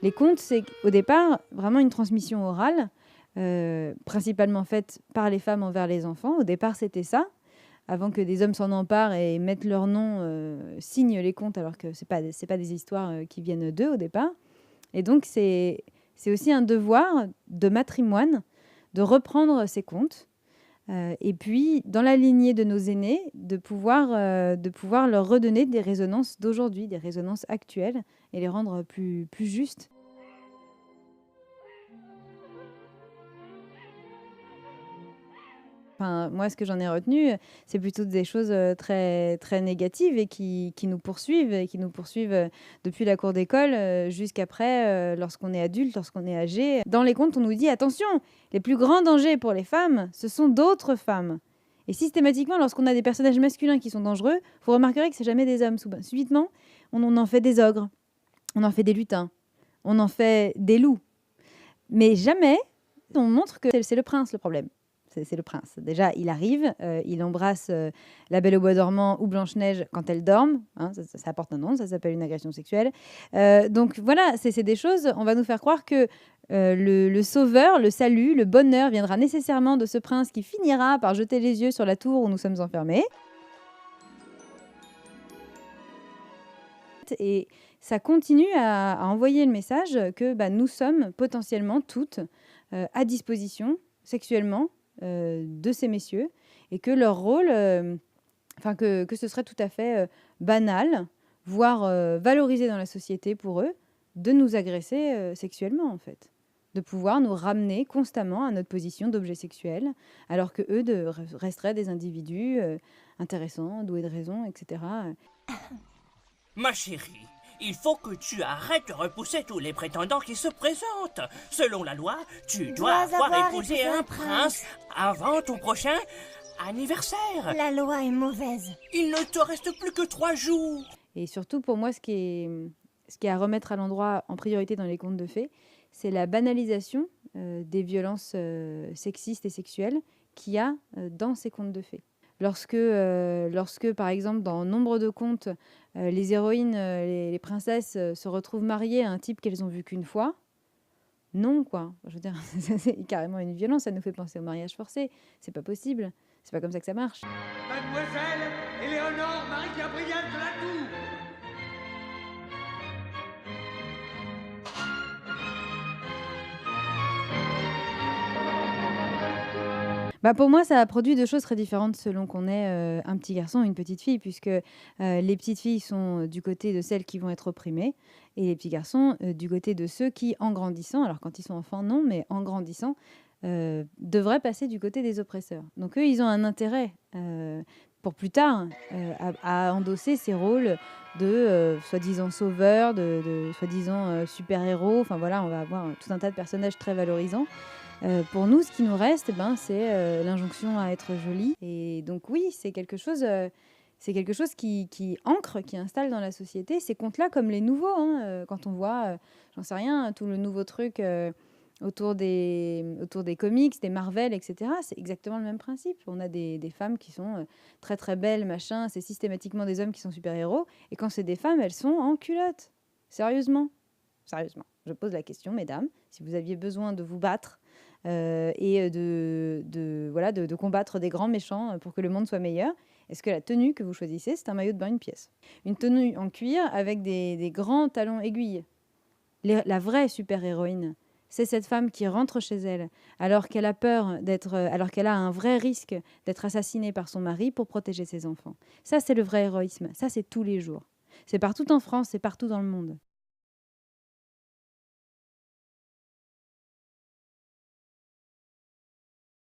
Les contes, c'est au départ vraiment une transmission orale, principalement faite par les femmes envers les enfants. Au départ, c'était ça, avant que des hommes s'en emparent et mettent leur nom, signent les contes, alors que c'est pas des histoires qui viennent d'eux au départ. Et donc, c'est aussi un devoir de matrimoine de reprendre ces contes. Et puis, dans la lignée de nos aînés, de pouvoir leur redonner des résonances d'aujourd'hui, des résonances actuelles, et les rendre plus justes. Enfin, moi, ce que j'en ai retenu, c'est plutôt des choses très, très négatives et qui nous poursuivent, depuis la cour d'école jusqu'après, lorsqu'on est adulte, lorsqu'on est âgé. Dans les contes, on nous dit attention, les plus grands dangers pour les femmes, ce sont d'autres femmes. Et systématiquement, lorsqu'on a des personnages masculins qui sont dangereux, vous remarquerez que c'est jamais des hommes. Subitement, on en fait des ogres, on en fait des lutins, on en fait des loups. Mais jamais on montre que c'est le prince le problème. C'est le prince. Déjà, il arrive, il embrasse la Belle au bois dormant ou Blanche-Neige quand elles dorment. Hein, ça porte un nom, ça s'appelle une agression sexuelle. Donc voilà, c'est des choses, on va nous faire croire que le sauveur, le salut, le bonheur viendra nécessairement de ce prince qui finira par jeter les yeux sur la tour où nous sommes enfermés. Et ça continue à envoyer le message que nous sommes potentiellement toutes à disposition sexuellement de ces messieurs et que leur rôle, que ce serait tout à fait banal, voire valorisé dans la société pour eux, de nous agresser sexuellement en fait. De pouvoir nous ramener constamment à notre position d'objet sexuel, alors que eux resteraient des individus intéressants, doués de raison, etc. Ma chérie, il faut que tu arrêtes de repousser tous les prétendants qui se présentent. Selon la loi, tu dois avoir épousé un prince avant ton prochain anniversaire. La loi est mauvaise. Il ne te reste plus que 3 jours. Et surtout, pour moi, ce qui est à remettre à l'endroit en priorité dans les contes de fées, c'est la banalisation des violences sexistes et sexuelles qu'il y a dans ces contes de fées. Lorsque, par exemple, dans nombre de contes, les héroïnes, les princesses se retrouvent mariées à un type qu'elles ont vu qu'une fois, non, quoi. Je veux dire, c'est carrément une violence, ça nous fait penser au mariage forcé. C'est pas possible, c'est pas comme ça que ça marche. Mademoiselle Éléonore Marie-Gabrielle de la Tour. Pour moi, ça a produit 2 choses très différentes selon qu'on est un petit garçon ou une petite fille, puisque les petites filles sont du côté de celles qui vont être opprimées et les petits garçons du côté de ceux qui, en grandissant, alors quand ils sont enfants, non, mais en grandissant, devraient passer du côté des oppresseurs. Donc eux, ils ont un intérêt pour plus tard à endosser ces rôles de soi-disant sauveurs, de soi-disant super-héros. Enfin voilà, on va avoir tout un tas de personnages très valorisants. Pour nous, ce qui nous reste, c'est l'injonction à être jolie. Et donc oui, c'est quelque chose qui ancre, qui installe dans la société ces contes-là comme les nouveaux. Quand on voit, j'en sais rien, tout le nouveau truc autour des comics, des Marvel, etc., c'est exactement le même principe. On a des femmes qui sont très très belles, machin, c'est systématiquement des hommes qui sont super-héros. Et quand c'est des femmes, elles sont en culotte. Sérieusement. Je pose la question, mesdames, si vous aviez besoin de vous battre et de combattre des grands méchants pour que le monde soit meilleur, est-ce que la tenue que vous choisissez, c'est un maillot de bain, une pièce? Une tenue en cuir avec des grands talons aiguilles. La vraie super-héroïne, c'est cette femme qui rentre chez elle alors qu'elle a peur alors qu'elle a un vrai risque d'être assassinée par son mari pour protéger ses enfants. Ça, c'est le vrai héroïsme. Ça, c'est tous les jours. C'est partout en France, c'est partout dans le monde.